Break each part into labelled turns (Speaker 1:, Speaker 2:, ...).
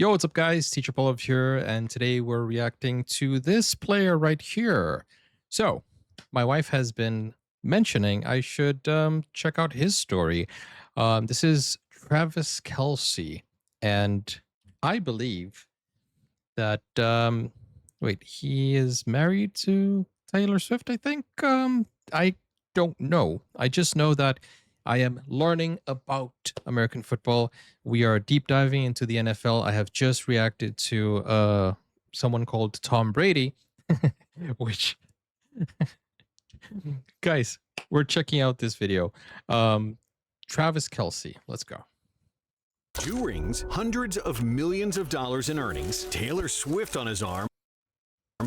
Speaker 1: Yo, what's up, guys? Teacher Polov here, and today we're reacting to this player right here. So, my wife has been mentioning I should check out his story. This is Travis Kelsey, and I believe that wait, he is married to Taylor Swift, I think. I don't know. I just know that I am learning about American football. We are deep diving into the NFL. I have just reacted to someone called Tom Brady, which guys, we're checking out this video. Travis Kelsey, let's go.
Speaker 2: 2 rings, hundreds of millions of dollars in earnings, Taylor Swift on his arm.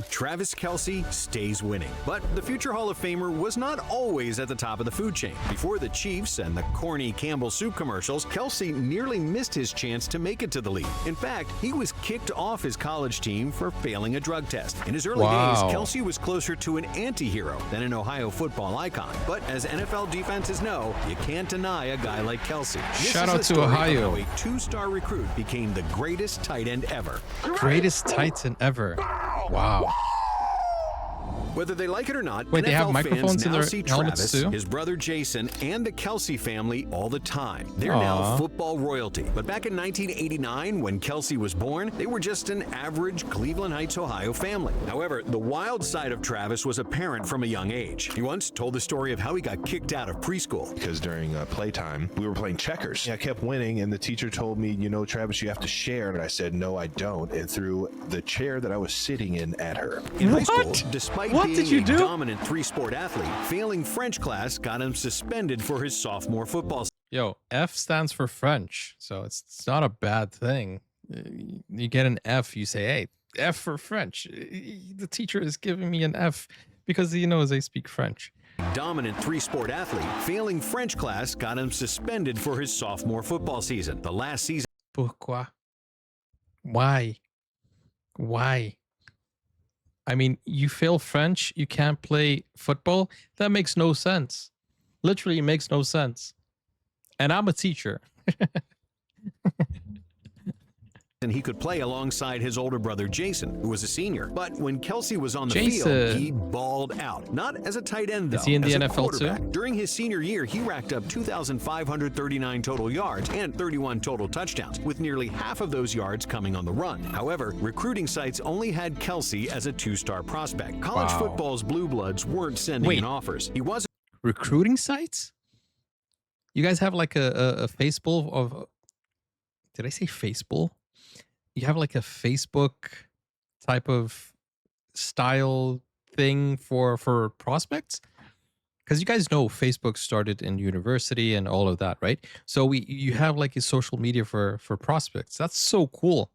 Speaker 2: Travis Kelsey stays winning. But the future Hall of Famer was not always at the top of the food chain. Before the Chiefs and the corny Campbell soup commercials, Kelsey nearly missed his chance to make it to the league. In fact, he was kicked off his college team for failing a drug test. In his early days, Kelsey was closer to an anti-hero than an Ohio football icon. But as NFL defenses know, you can't deny a guy like Kelsey.
Speaker 1: Shout out to Ohio.
Speaker 2: A 2-star recruit became the greatest tight end ever.
Speaker 1: Greatest tight end ever. Wow.
Speaker 2: Whether they like it or not,
Speaker 1: wait,
Speaker 2: NFL
Speaker 1: they have microphones
Speaker 2: fans
Speaker 1: in
Speaker 2: now
Speaker 1: their
Speaker 2: see
Speaker 1: helmets
Speaker 2: Travis,
Speaker 1: too?
Speaker 2: his brother Jason, and the Kelsey family all the time. They're now football royalty. But back in 1989, when Kelsey was born, they were just an average Cleveland Heights, Ohio family. However, the wild side of Travis was apparent from a young age. He once told the story of how he got kicked out of preschool.
Speaker 3: Because during playtime, we were playing checkers. I kept winning, and the teacher told me, you know, Travis, you have to share. And I said, no, I don't, and threw the chair that I was sitting in at her.
Speaker 2: In high school, despite
Speaker 1: What
Speaker 2: being
Speaker 1: did you
Speaker 2: a
Speaker 1: do?
Speaker 2: dominant 3-sport athlete, failing French class got him suspended for his sophomore football
Speaker 1: Yo, F stands for French, so it's not a bad thing. You get an F, you say, hey, F for French. The teacher is giving me an F because he knows I speak French.
Speaker 2: Dominant 3-sport athlete, failing French class got him suspended for his sophomore football season. The last season.
Speaker 1: Pourquoi? Why? Why? I mean, you fail French, you can't play football? That makes no sense. Literally makes no sense. And I'm a teacher.
Speaker 2: And he could play alongside his older brother Jason, who was a senior. But when Kelsey was on the field, he balled out. Not as a tight end, though.
Speaker 1: Is he in the
Speaker 2: as a
Speaker 1: NFL
Speaker 2: quarterback.
Speaker 1: too?
Speaker 2: During his senior year, he racked up 2,539 total yards and 31 total touchdowns, with nearly half of those yards coming on the run. However, recruiting sites only had Kelsey as a 2-star prospect. College football's blue bloods weren't sending in offers. He wasn't.
Speaker 1: Recruiting sites? You guys have like a Facebook of... Did I say Facebook? You have like a Facebook type of style thing for prospects? Because you guys know Facebook started in university and all of that, right? So you have like a social media for prospects. That's so cool.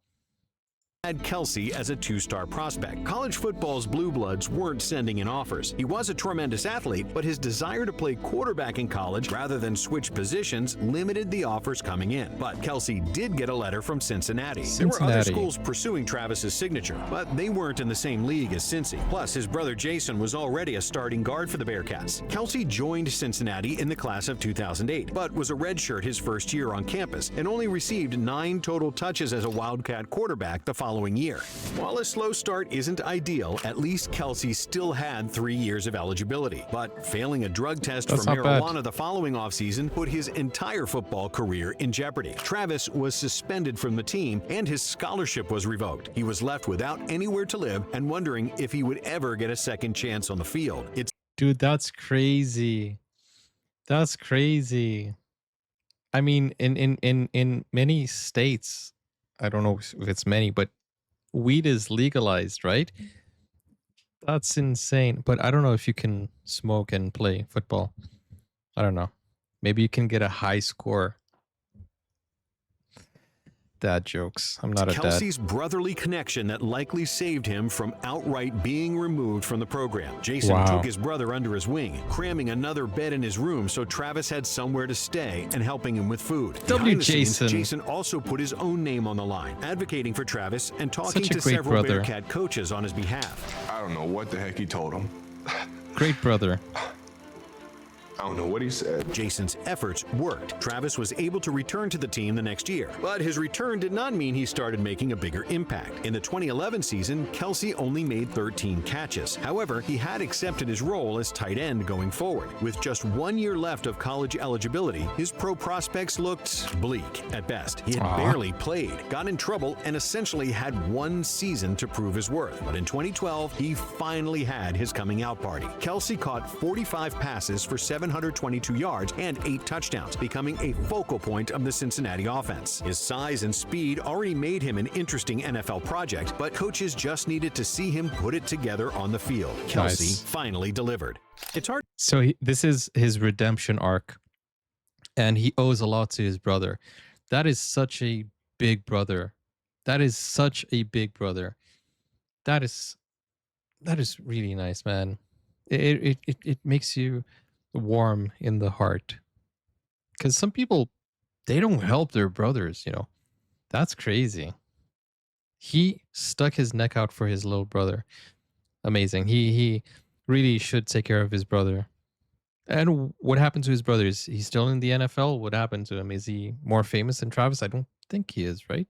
Speaker 2: Had Kelsey as a 2-star prospect. College football's blue bloods weren't sending in offers. He was a tremendous athlete, but his desire to play quarterback in college rather than switch positions limited the offers coming in. But Kelsey did get a letter from Cincinnati. There were other schools pursuing Travis's signature, but they weren't in the same league as Cincy. Plus, his brother Jason was already a starting guard for the Bearcats. Kelsey joined Cincinnati in the class of 2008, but was a redshirt his first year on campus and only received 9 total touches as a Wildcat quarterback the following year. While a slow start isn't ideal, at least Kelsey still had 3 years of eligibility. But failing a drug test for marijuana the following offseason put his entire football career in jeopardy. Travis was suspended from the team and his scholarship was revoked. He was left without anywhere to live and wondering if he would ever get a second chance on the field.
Speaker 1: Dude, that's crazy. That's crazy. I mean, in many states, I don't know if it's many, but weed is legalized, right? That's insane. But I don't know if you can smoke and play football. I don't know. Maybe you can get a high score. Dad jokes. I'm not a dad.
Speaker 2: Kelsey's brotherly connection that likely saved him from outright being removed from the program. Jason took his brother under his wing, cramming another bed in his room so Travis had somewhere to stay and helping him with food. Jason also put his own name on the line, advocating for Travis and talking to several Bearcat coaches on his behalf.
Speaker 3: I don't know what the heck he told him.
Speaker 1: Great brother.
Speaker 3: I don't know what he said.
Speaker 2: Jason's efforts worked. Travis was able to return to the team the next year, but his return did not mean he started making a bigger impact. In the 2011 season, Kelce only made 13 catches. However, he had accepted his role as tight end going forward. With just 1 year left of college eligibility, his pro prospects looked bleak at best. He had barely played, got in trouble, and essentially had one season to prove his worth. But in 2012, he finally had his coming out party. Kelce caught 45 passes for 722 yards and 8 touchdowns, becoming a focal point of the Cincinnati offense. His size and speed already made him an interesting NFL project, but coaches just needed to see him put it together on the field. Kelce finally delivered. It's hard.
Speaker 1: So this is his redemption arc, and he owes a lot to his brother. That is such a big brother. That is such a big brother. That is really nice, man. It makes you warm in the heart, because some people, they don't help their brothers, you know. That's crazy. He stuck his neck out for his little brother. Amazing. He really should take care of his brother. And what happened to his brother? Is he still in the NFL? What happened to him? Is he more famous than Travis? I don't think he is, right?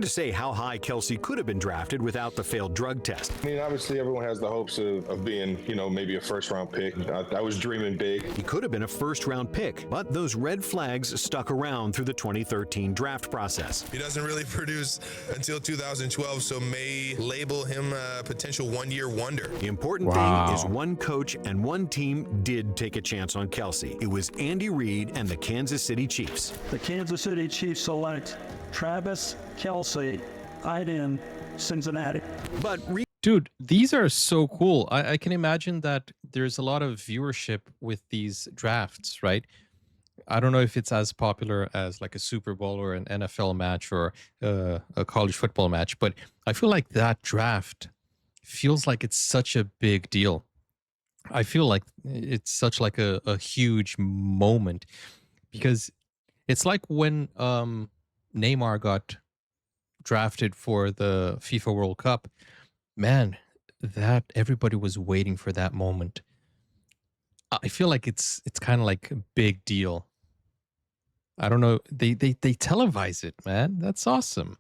Speaker 2: To say how high Kelce could have been drafted without the failed drug test.
Speaker 3: I mean, obviously, everyone has the hopes of being, you know, maybe a first-round pick. I was dreaming big.
Speaker 2: He could have been a first-round pick, but those red flags stuck around through the 2013 draft process.
Speaker 4: He doesn't really produce until 2012, so may label him a potential one-year wonder.
Speaker 2: The important thing is one coach and one team did take a chance on Kelce. It was Andy Reid and the Kansas City Chiefs.
Speaker 5: The Kansas City Chiefs select Travis Kelce, tight end, Cincinnati.
Speaker 2: But
Speaker 1: Dude, these are so cool. I can imagine that there's a lot of viewership with these drafts, right? I don't know if it's as popular as like a Super Bowl or an NFL match or a college football match, but I feel like that draft feels like it's such a big deal. I feel like it's such like a huge moment, because it's like when Neymar got drafted for the FIFA World Cup. Man, that everybody was waiting for that moment. I feel like it's kind of like a big deal. I don't know. They televise it, man. That's awesome.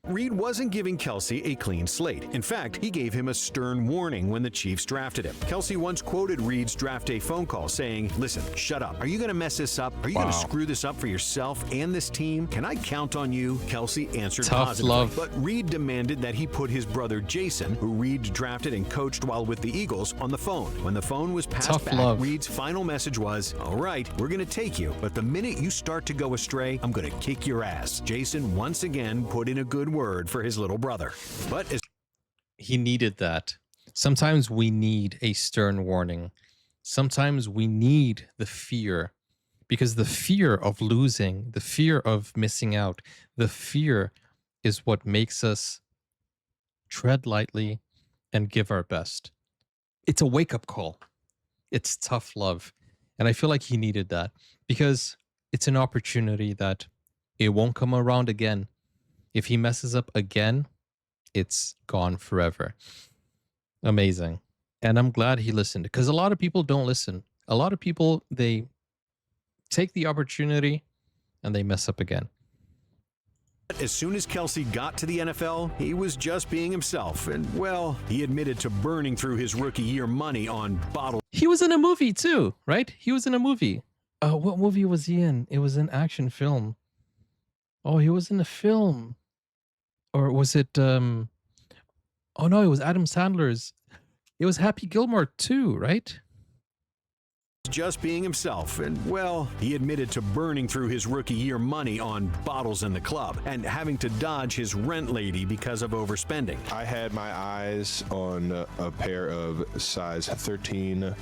Speaker 2: Reid wasn't giving Kelce a clean slate. In fact, he gave him a stern warning when the Chiefs drafted him. Kelce once quoted Reid's draft day phone call saying, "Listen, shut up. Are you going to mess this up? Are you going to screw this up for yourself and this team? Can I count on you?" Kelce answered positively.
Speaker 1: Love.
Speaker 2: But Reid demanded that he put his brother Jason, who Reid drafted and coached while with the Eagles, on the phone. When the phone was passed back, Reid's final message was, "All right, we're going to take you, but the minute you start to go astray, I'm going to kick your ass." Jason once again put in a good word for his little brother. But
Speaker 1: he needed that. Sometimes we need a stern warning. Sometimes we need the fear, because the fear of losing, the fear of missing out, the fear is what makes us tread lightly and give our best. It's a wake-up call. It's tough love. And I feel like he needed that, because it's an opportunity that it won't come around again. If he messes up again, it's gone forever. Amazing. And I'm glad he listened, because a lot of people don't listen. A lot of people, they take the opportunity and they mess up again.
Speaker 2: as soon as Kelce got to the NFL, he was just being himself. And, well, he admitted to burning through his rookie year money on bottles.
Speaker 1: He was in a movie too, right? He was in a movie. What movie was he in? It was an action film. Oh, he was in a film. Or was it oh no, it was Adam Sandler's. It was Happy Gilmore too, right?
Speaker 2: Just being himself. And, well, he admitted to burning through his rookie year money on bottles in the club and having to dodge his rent lady because of overspending.
Speaker 3: I had my eyes on a pair of size 13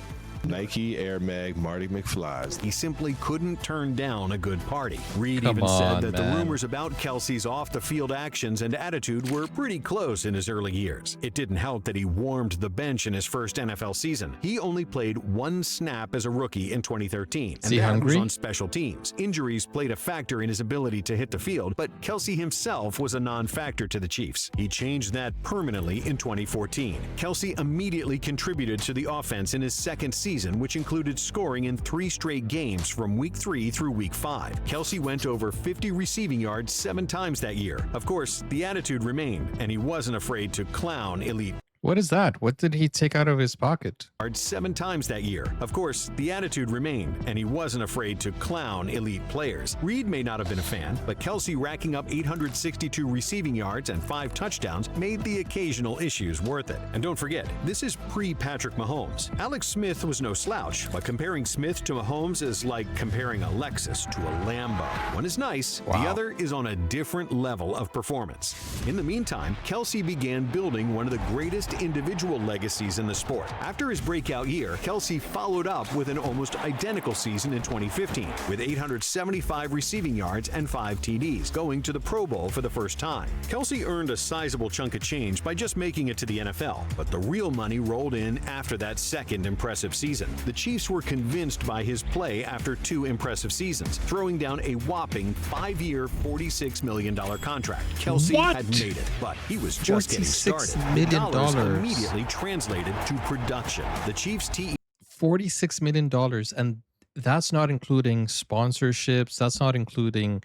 Speaker 3: Nike Air Mag Marty McFlys.
Speaker 2: He simply couldn't turn down a good party. Reid
Speaker 1: Come
Speaker 2: even said
Speaker 1: on,
Speaker 2: that
Speaker 1: man.
Speaker 2: the rumors about Kelce's off-the-field actions and attitude were pretty close in his early years. It didn't help that he warmed the bench in his first NFL season. He only played one snap as a rookie in 2013, and
Speaker 1: he
Speaker 2: that
Speaker 1: hungry?
Speaker 2: was on special teams. Injuries played a factor in his ability to hit the field, but Kelce himself was a non-factor to the Chiefs. He changed that permanently in 2014. Kelce immediately contributed to the offense in his second season season, which included scoring in 3 straight games from Week 3 through Week 5. Kelce went over 50 receiving yards 7 times that year. Of course, the attitude remained, and he wasn't afraid to clown elite.
Speaker 1: What is that? What did he take out of his pocket?
Speaker 2: 7 times that year. Of course, the attitude remained, and he wasn't afraid to clown elite players. Reed may not have been a fan, but Kelce racking up 862 receiving yards and 5 touchdowns made the occasional issues worth it. And don't forget, this is pre-Patrick Mahomes. Alex Smith was no slouch, but comparing Smith to Mahomes is like comparing a Lexus to a Lambo. One is nice,
Speaker 1: Wow.
Speaker 2: the other is on a different level of performance. In the meantime, Kelce began building one of the greatest individual legacies in the sport. After his breakout year, Kelce followed up with an almost identical season in 2015, with 875 receiving yards and 5 TDs, going to the Pro Bowl for the first time. Kelce earned a sizable chunk of change by just making it to the NFL, but the real money rolled in after that second impressive season. The Chiefs were convinced by his play after 2 impressive seasons, throwing down a whopping 5-year, $46 million contract. Kelce
Speaker 1: What?
Speaker 2: had made it, but he was just getting
Speaker 1: $46
Speaker 2: started.
Speaker 1: million.
Speaker 2: Dollars immediately translated to production. The Chiefs'
Speaker 1: $46 million, and that's not including sponsorships. That's not including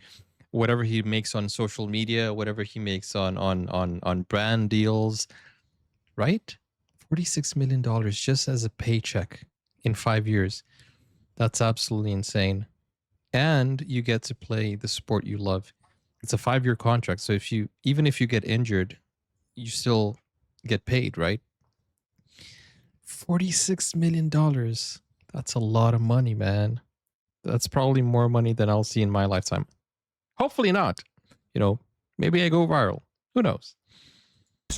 Speaker 1: whatever he makes on social media, whatever he makes on brand deals, right? $46 million just as a paycheck in 5 years. That's absolutely insane. And you get to play the sport you love. It's a 5-year contract, so even if you get injured, you still get paid, right? $46 million. That's a lot of money, man. That's probably more money than I'll see in my lifetime. Hopefully not. Maybe I go viral. Who knows?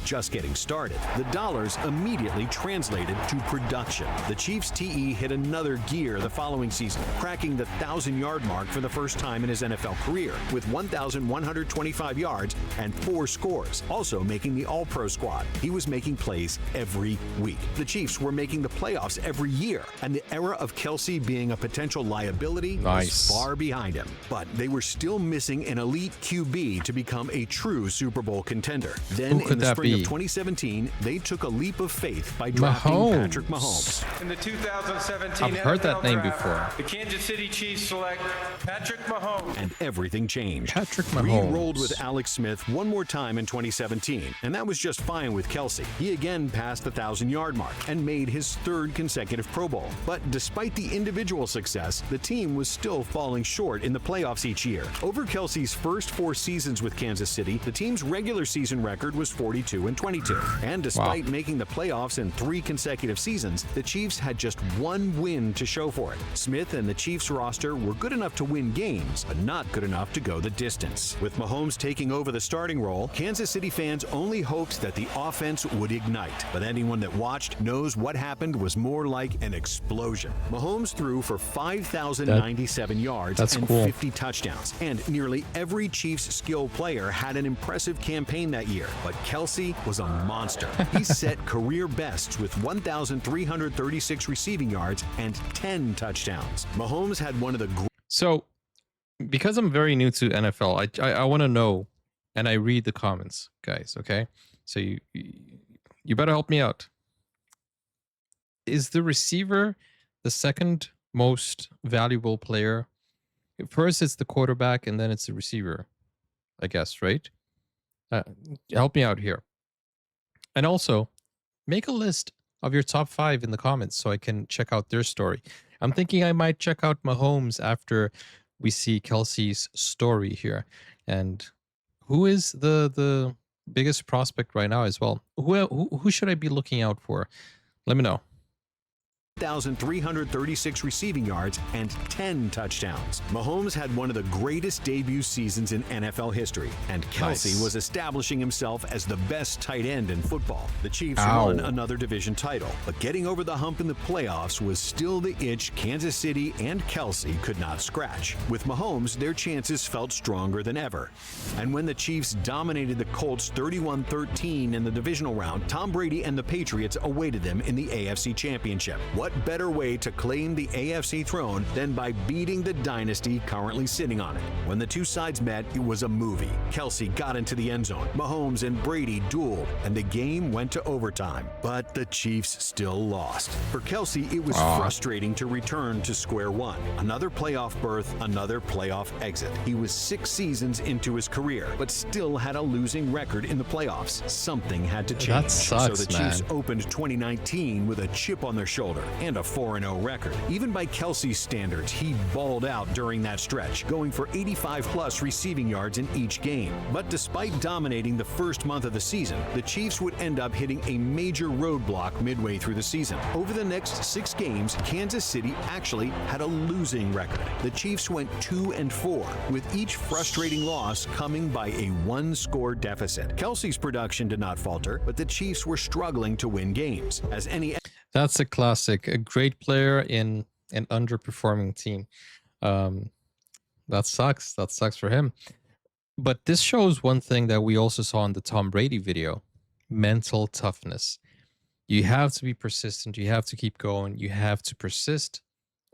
Speaker 2: just getting started. The dollars immediately translated to production. The Chiefs' TE hit another gear the following season, cracking the 1,000-yard mark for the first time in his NFL career with 1,125 yards and 4 scores, also making the All-Pro squad. He was making plays every week. The Chiefs were making the playoffs every year, and the era of Kelce being a potential liability was far behind him. But they were still missing an elite QB to become a true Super Bowl contender. Then in the spring of 2017, they took a leap of faith by drafting Patrick Mahomes.
Speaker 6: In the 2017
Speaker 1: I've heard that
Speaker 6: NFL
Speaker 1: name
Speaker 6: draft,
Speaker 1: before.
Speaker 6: The Kansas City Chiefs select Patrick Mahomes.
Speaker 2: And everything changed.
Speaker 1: Patrick
Speaker 2: Reed
Speaker 1: Mahomes
Speaker 2: rolled with Alex Smith one more time in 2017, and that was just fine with Kelce. He again passed the 1,000-yard mark and made his 3rd consecutive Pro Bowl. But despite the individual success, the team was still falling short in the playoffs each year. Over Kelce's first 4 seasons with Kansas City, the team's regular season record was 42-22. And despite making the playoffs in 3 consecutive seasons, the Chiefs had just 1 win to show for it. Smith and the Chiefs roster were good enough to win games, but not good enough to go the distance. With Mahomes taking over the starting role, Kansas City fans only hoped that the offense would ignite. But anyone that watched knows what happened was more like an explosion. Mahomes threw for 5,097 yards and 50 touchdowns, and nearly every Chiefs skilled player had an impressive campaign that year. But Kelce was a monster. He set career bests with 1,336 receiving yards and 10 touchdowns. Mahomes had one of the
Speaker 1: So, because I'm very new to NFL, I want to know, and I read the comments, guys. Okay, so you better help me out. Is the receiver the second most valuable player? First, it's the quarterback, and then it's the receiver, I guess, right? Help me out here. And also, make a list of your top 5 in the comments so I can check out their story. I'm thinking I might check out Mahomes after we see Kelce's story here. And who is the biggest prospect right now as well? Who should I be looking out for? Let me know.
Speaker 2: 1,336 receiving yards and 10 touchdowns. Mahomes had one of the greatest debut seasons in NFL history, and Kelce was establishing himself as the best tight end in football. The Chiefs won another division title, but getting over the hump in the playoffs was still the itch Kansas City and Kelce could not scratch. With Mahomes, their chances felt stronger than ever. And when the Chiefs dominated the Colts 31-13 in the divisional round, Tom Brady and the Patriots awaited them in the AFC Championship. What What better way to claim the AFC throne than by beating the dynasty currently sitting on it? When the two sides met, it was a movie. Kelsey got into the end zone. Mahomes and Brady dueled, and the game went to overtime. But the Chiefs still lost. For Kelsey, it was frustrating to return to square one. Another playoff berth, another playoff exit. He was 6 seasons into his career, but still had a losing record in the playoffs. Something had to change.
Speaker 1: That sucks,
Speaker 2: so the Chiefs
Speaker 1: man.
Speaker 2: opened 2019 with a chip on their shoulder and a 4-0 record. Even by Kelsey's standards, he balled out during that stretch, going for 85-plus receiving yards in each game. But despite dominating the first month of the season, the Chiefs would end up hitting a major roadblock midway through the season. Over the next 6 games, Kansas City actually had a losing record. The Chiefs went 2-4, with each frustrating loss coming by a 1-score deficit. Kelsey's production did not falter, but the Chiefs were struggling to win games. As any
Speaker 1: That's a classic. A great player in an underperforming team. That sucks. That sucks for him. But this shows one thing that we also saw in the Tom Brady video: mental toughness. You have to be persistent. You have to keep going. You have to persist,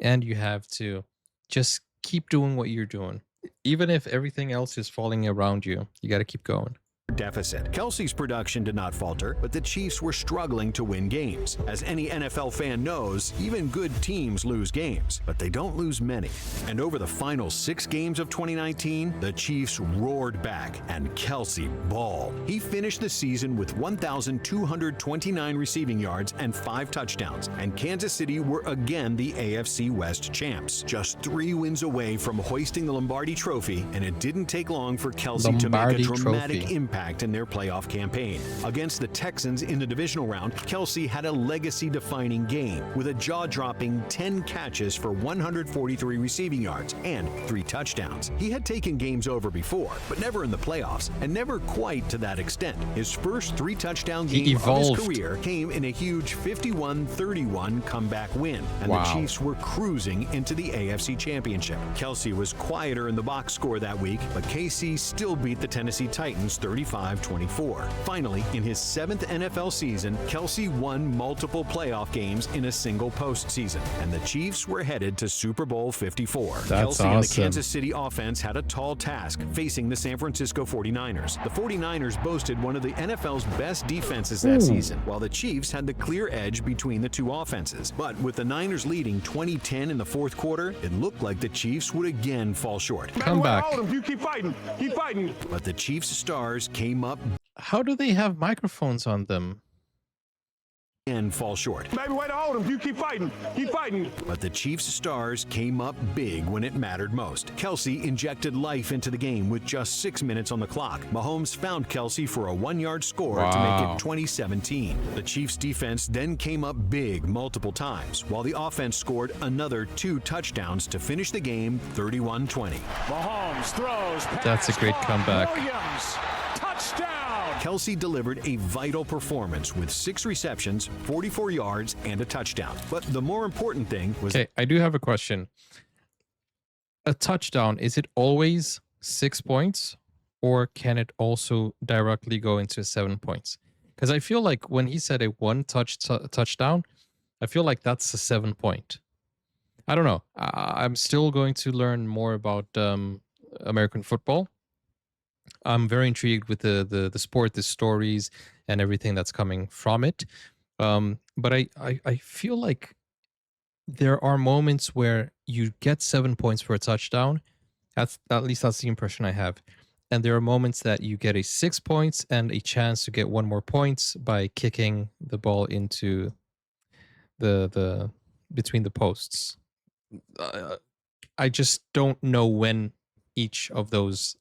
Speaker 1: and you have to just keep doing what you're doing. Even if everything else is falling around you, you got to keep going.
Speaker 2: deficit. Kelsey's production did not falter, but the Chiefs were struggling to win games. As any NFL fan knows, even good teams lose games, but they don't lose many. And over the final 6 games of 2019, the Chiefs roared back, and Kelsey balled. He finished the season with 1,229 receiving yards and 5 touchdowns, and Kansas City were again the AFC West champs. Just 3 wins away from hoisting the Lombardi Trophy, and it didn't take long for Kelsey to make a dramatic impact in their playoff campaign. Against the Texans in the divisional round, Kelsey had a legacy-defining game with a jaw-dropping 10 catches for 143 receiving yards and 3 touchdowns. He had taken games over before, but never in the playoffs, and never quite to that extent. His first 3-touchdown game of his career came in a huge 51-31 comeback win, and the Chiefs were cruising into the AFC Championship. Kelsey was quieter in the box score that week, but KC still beat the Tennessee Titans 35-24. Finally, in his 7th NFL season, Kelsey won multiple playoff games in a single postseason, and the Chiefs were headed to Super Bowl 54. Kelsey and the Kansas City offense had a tall task facing the San Francisco 49ers. The 49ers boasted one of the NFL's best defenses that season, while the Chiefs had the clear edge between the 2 offenses. But with the Niners leading 20-10 in the 4th quarter, it looked like the Chiefs would again fall short.
Speaker 1: Come back.
Speaker 7: You keep fighting. Keep fighting.
Speaker 2: But the Chiefs stars came up
Speaker 1: How do they have microphones on them?
Speaker 2: and fall short.
Speaker 7: Baby, way to hold him. You keep fighting. Keep fighting.
Speaker 2: But the Chiefs' stars came up big when it mattered most. Kelsey injected life into the game with just 6 minutes on the clock. Mahomes found Kelsey for a 1-yard score to make it 2017. The Chiefs' defense then came up big multiple times, while the offense scored another 2 touchdowns to finish the game 31-20.
Speaker 7: Mahomes throws.
Speaker 1: That's a great comeback.
Speaker 7: Williams. Touchdown.
Speaker 2: Kelsey delivered a vital performance with 6 receptions, 44 yards, and a touchdown. But the more important thing was...
Speaker 1: Okay, I do have a question. A touchdown, is it always 6 points, or can it also directly go into 7 points? Because I feel like when he said a touchdown, I feel like that's a 7 point. I don't know. I'm still going to learn more about American football. I'm very intrigued with the sport, the stories, and everything that's coming from it. But I feel like there are moments where you get 7 points for a touchdown. At least that's the impression I have. And there are moments that you get a 6 points and a chance to get 1 more points by kicking the ball into the between the posts. I just don't know when each of those,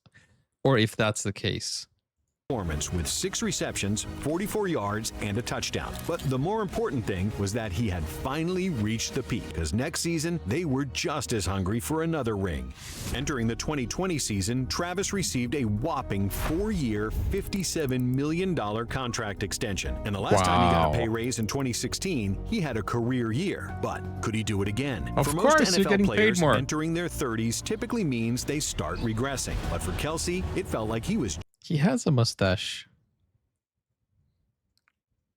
Speaker 1: or if that's the case.
Speaker 2: Performance with 6 receptions, 44 yards, and a touchdown. But the more important thing was that he had finally reached the peak, because next season they were just as hungry for another ring. Entering the 2020 season, Travis received a whopping 4-year, $57 million contract extension. And the last time he got a pay raise in 2016, he had a career year. But could he do it again?
Speaker 1: Of course, you're getting paid more.
Speaker 2: Entering their 30s typically means they start regressing. But for Kelsey, it felt like he was...
Speaker 1: He has a mustache.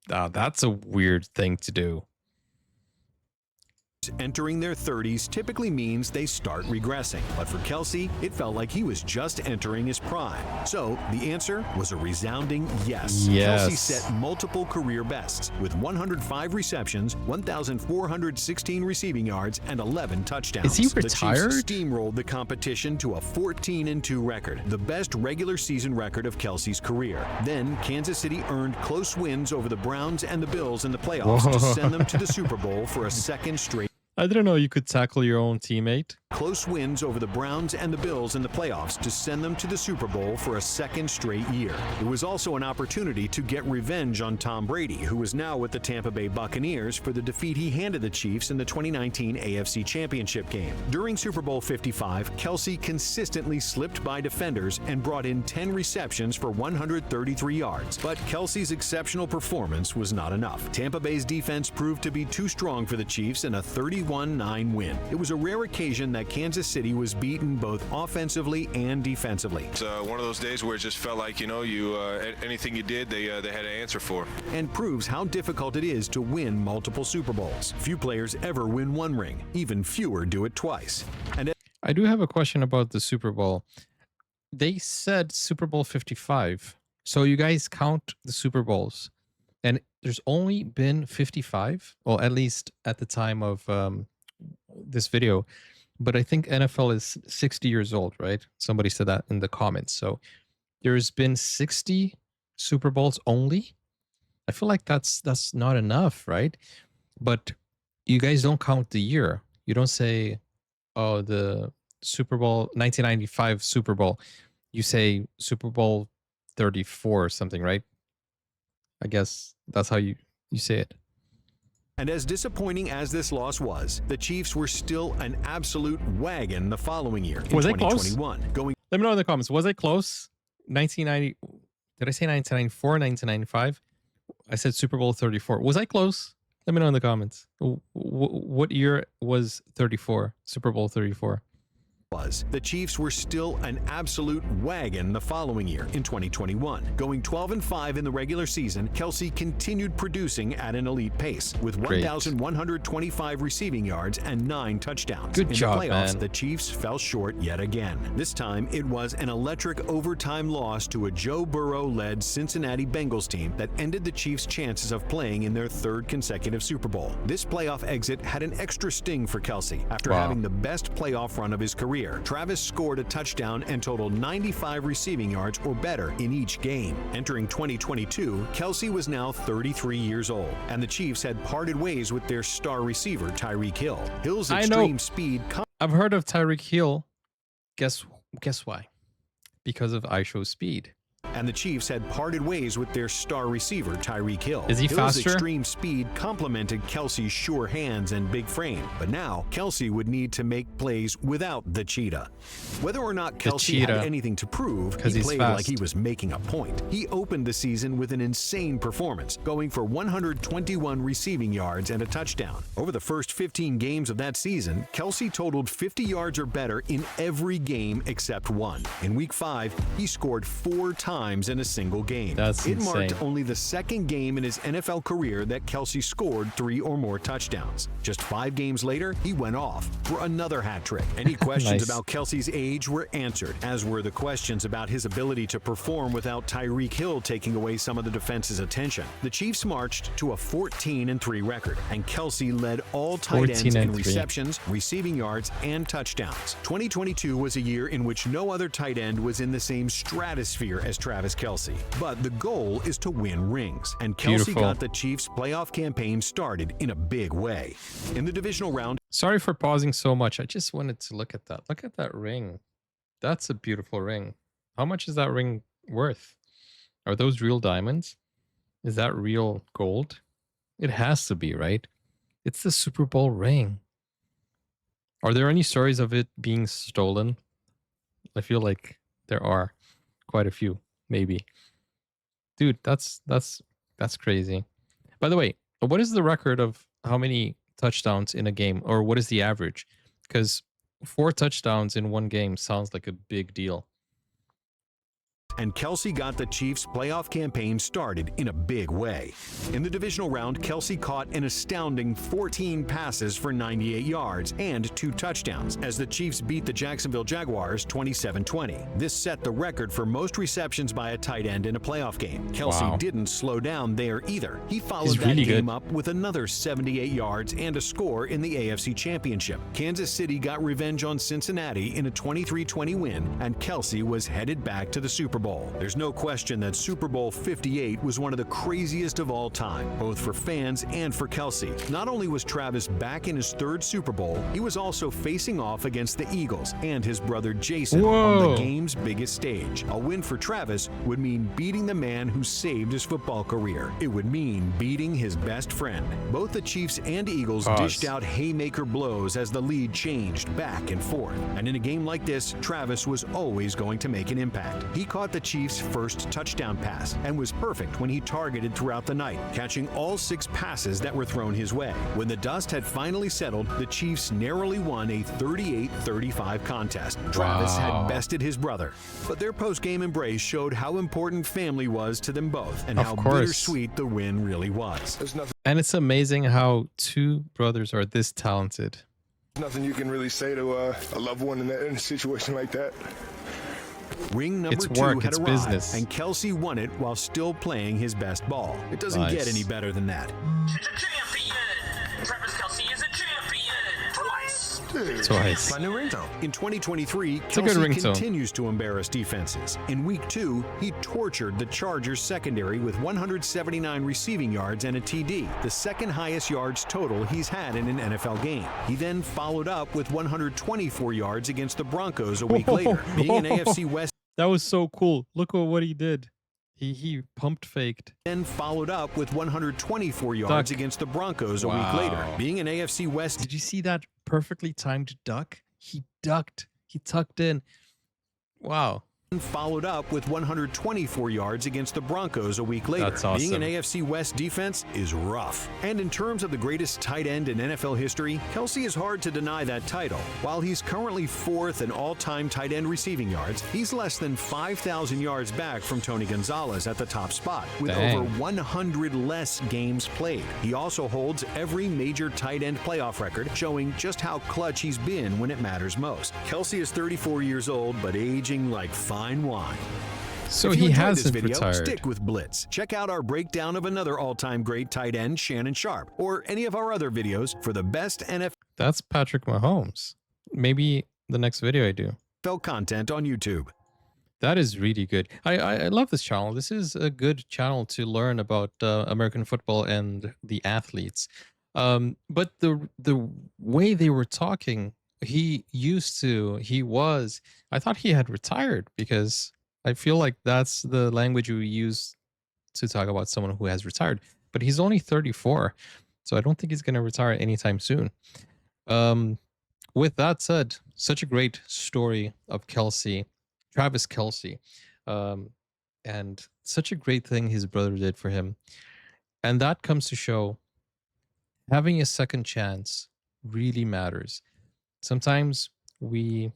Speaker 1: That's a weird thing to do.
Speaker 2: entering their 30s typically means they start regressing. But for Kelsey, it felt like he was just entering his prime. So the answer was a resounding yes.
Speaker 1: Yes.
Speaker 2: Kelsey set multiple career bests with 105 receptions, 1,416 receiving yards, and 11 touchdowns.
Speaker 1: Is he retired?
Speaker 2: The Chiefs steamrolled the competition to a 14-2 record, the best regular season record of Kelsey's career. Then Kansas City earned close wins over the Browns and the Bills in the playoffs to send them to the Super Bowl for a second straight.
Speaker 1: I didn't know you could tackle your own teammate.
Speaker 2: Close wins over the Browns and the Bills in the playoffs to send them to the Super Bowl for a second straight year. It was also an opportunity to get revenge on Tom Brady, who is now with the Tampa Bay Buccaneers, for the defeat he handed the Chiefs in the 2019 AFC Championship game. During Super Bowl 55, Kelsey consistently slipped by defenders and brought in 10 receptions for 133 yards. But Kelsey's exceptional performance was not enough. Tampa Bay's defense proved to be too strong for the Chiefs in a 31-9 win. It was a rare occasion that Kansas City was beaten both offensively and defensively.
Speaker 8: It's one of those days where it just felt like, anything you did, they had an answer for.
Speaker 2: And proves how difficult it is to win multiple Super Bowls. Few players ever win one ring. Even fewer do it twice. And
Speaker 1: I do have a question about the Super Bowl. They said Super Bowl 55. So you guys count the Super Bowls. And there's only been 55. Well, at least at the time of this video. But I think NFL is 60 years old, right? Somebody said that in the comments. So there's been 60 Super Bowls only. I feel like that's not enough, right? But you guys don't count the year. You don't say, oh, the Super Bowl, 1995 Super Bowl. You say Super Bowl 34 or something, right? I guess that's how you say it.
Speaker 2: And as disappointing as this loss was, the Chiefs were still an absolute wagon the following year in
Speaker 1: Was it close?
Speaker 2: 2021. Going
Speaker 1: Let me know in the comments. Was it close? 1990. Did I say 1994, 1995? I said Super Bowl 34. Was I close? Let me know in the comments. What year was 34? Super Bowl 34.
Speaker 2: The Chiefs were still an absolute wagon the following year in 2021. Going 12-5 in the regular season, Kelsey continued producing at an elite pace with 1,125 receiving yards and 9 touchdowns.
Speaker 1: Good job,
Speaker 2: in the playoffs,
Speaker 1: man.
Speaker 2: The Chiefs fell short yet again. This time, it was an electric overtime loss to a Joe Burrow-led Cincinnati Bengals team that ended the Chiefs' chances of playing in their 3rd consecutive Super Bowl. This playoff exit had an extra sting for Kelsey after having the best playoff run of his career. Travis scored a touchdown and totaled 95 receiving yards or better in each game. Entering 2022, Kelsey was now 33 years old, and the Chiefs had parted ways with their star receiver, Tyreek Hill. Hill's extreme speed...
Speaker 1: I've heard of Tyreek Hill. Guess why? Because of iShow Speed.
Speaker 2: And the Chiefs had parted ways with their star receiver, Tyreek Hill.
Speaker 1: Is he
Speaker 2: Hill's
Speaker 1: faster?
Speaker 2: extreme speed complemented Kelsey's sure hands and big frame. But now, Kelsey would need to make plays without the cheetah. Whether or not Kelsey had anything to prove, he played like he was making a point. He opened the season with an insane performance, going for 121 receiving yards and a touchdown. Over the first 15 games of that season, Kelsey totaled 50 yards or better in every game except one. In Week 5, he scored 4 times in a single game.
Speaker 1: That's
Speaker 2: it
Speaker 1: insane.
Speaker 2: marked only the 2nd game in his NFL career that Kelsey scored 3 or more touchdowns. Just 5 games later, he went off for another hat trick. Any questions about Kelsey's age were answered, as were the questions about his ability to perform without Tyreek Hill taking away some of the defense's attention. The Chiefs marched to a 14-3 record, and Kelsey led all tight ends in receptions, receiving yards, and touchdowns. 2022 was a year in which no other tight end was in the same stratosphere as Travis Kelsey. But the goal is to win rings, and Kelsey got the Chiefs' playoff campaign started in a big way. In the divisional round...
Speaker 1: Sorry for pausing so much. I just wanted to look at that. Look at that ring. That's a beautiful ring. How much is that ring worth? Are those real diamonds? Is that real gold? It has to be, right? It's the Super Bowl ring. Are there any stories of it being stolen? I feel like there are quite a few. Maybe. Dude, that's crazy. By the way, what is the record of how many touchdowns in a game, or what is the average? Because 4 touchdowns in one game sounds like a big deal.
Speaker 2: and Kelsey got the Chiefs' playoff campaign started in a big way. In the divisional round, Kelsey caught an astounding 14 passes for 98 yards and 2 touchdowns as the Chiefs beat the Jacksonville Jaguars 27-20. This set the record for most receptions by a tight end in a playoff game. Kelsey didn't slow down there either. He followed that game up with another 78 yards and a score in the AFC Championship. Kansas City got revenge on Cincinnati in a 23-20 win, and Kelsey was headed back to the Super Bowl. There's no question that Super Bowl 58 was one of the craziest of all time, both for fans and for Kelsey. Not only was Travis back in his 3rd Super Bowl, he was also facing off against the Eagles and his brother Jason on the game's biggest stage. A win for Travis would mean beating the man who saved his football career. It would mean beating his best friend. Both the Chiefs and Eagles dished out haymaker blows as the lead changed back and forth. And in a game like this, Travis was always going to make an impact. He caught the Chiefs' first touchdown pass and was perfect when he targeted throughout the night, catching all 6 passes that were thrown his way. When the dust had finally settled, the Chiefs narrowly won a 38-35 contest. Travis had bested his brother, but their post-game embrace showed how important family was to them both and how bittersweet the win really was.
Speaker 1: And it's amazing how 2 brothers are this talented.
Speaker 9: Nothing you can really say to a loved one in a situation like that.
Speaker 2: Ring number
Speaker 1: It's
Speaker 2: 2
Speaker 1: work,
Speaker 2: had
Speaker 1: it's
Speaker 2: arrived,
Speaker 1: business.
Speaker 2: and Kelsey won it while still playing his best ball. It doesn't get any better than that.
Speaker 10: Travis Kelce is a champion twice.
Speaker 1: Twice.
Speaker 2: My new ringtone. In 2023,
Speaker 1: It's a good
Speaker 2: Kelsey
Speaker 1: ringtone.
Speaker 2: continues to embarrass defenses. In Week 2, he tortured the Chargers secondary with 179 receiving yards and a TD, the 2nd highest yards total he's had in an NFL game. He then followed up with 124 yards against the Broncos a week later, being an AFC West.
Speaker 1: That was so cool. Look at what he did. He pumped faked.
Speaker 2: Then followed up with 124 yards against the Broncos a week later, being an AFC West.
Speaker 1: Did you see that perfectly timed duck? He ducked. He tucked in. Wow.
Speaker 2: Followed up with 124 yards against the Broncos a week later.
Speaker 1: That's awesome.
Speaker 2: Being an AFC West defense is rough. And in terms of the greatest tight end in NFL history, Kelsey is hard to deny that title. While he's currently 4th in all-time tight end receiving yards, he's less than 5,000 yards back from Tony Gonzalez at the top spot, with over 100 less games played. He also holds every major tight end playoff record, showing just how clutch he's been when it matters most. Kelsey is 34 years old, but aging like fine wine.
Speaker 1: So
Speaker 2: if you
Speaker 1: he
Speaker 2: enjoyed
Speaker 1: hasn't
Speaker 2: this video,
Speaker 1: retired.
Speaker 2: Stick with Blitz. Check out our breakdown of another all-time great tight end, Shannon Sharp, or any of our other videos for the best
Speaker 1: That's Patrick Mahomes. Maybe the next video I do.
Speaker 2: NFL content on YouTube.
Speaker 1: That is really good. I love this channel. This is a good channel to learn about American football and the athletes. But the way they were talking, I thought he had retired, because I feel like that's the language we use to talk about someone who has retired. But he's only 34, so I don't think he's going to retire anytime soon. With that said, such a great story of Travis Kelce, and such a great thing his brother did for him. And that comes to show having a second chance really matters. Sometimes we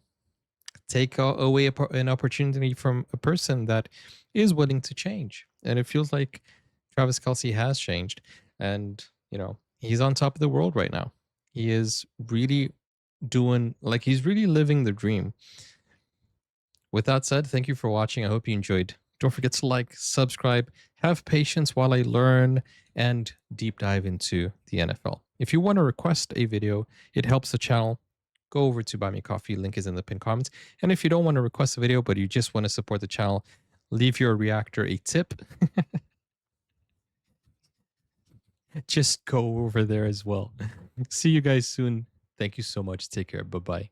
Speaker 1: take away an opportunity from a person that is willing to change. And it feels like Travis Kelce has changed. And, he's on top of the world right now. He is really he's really living the dream. With that said, thank you for watching. I hope you enjoyed. Don't forget to like, subscribe, have patience while I learn and deep dive into the NFL. If you want to request a video, it helps the channel. Go over to Buy Me Coffee. Link is in the pinned comments. And if you don't want to request a video, but you just want to support the channel, leave your reactor a tip. Just go over there as well. See you guys soon. Thank you so much. Take care. Bye-bye.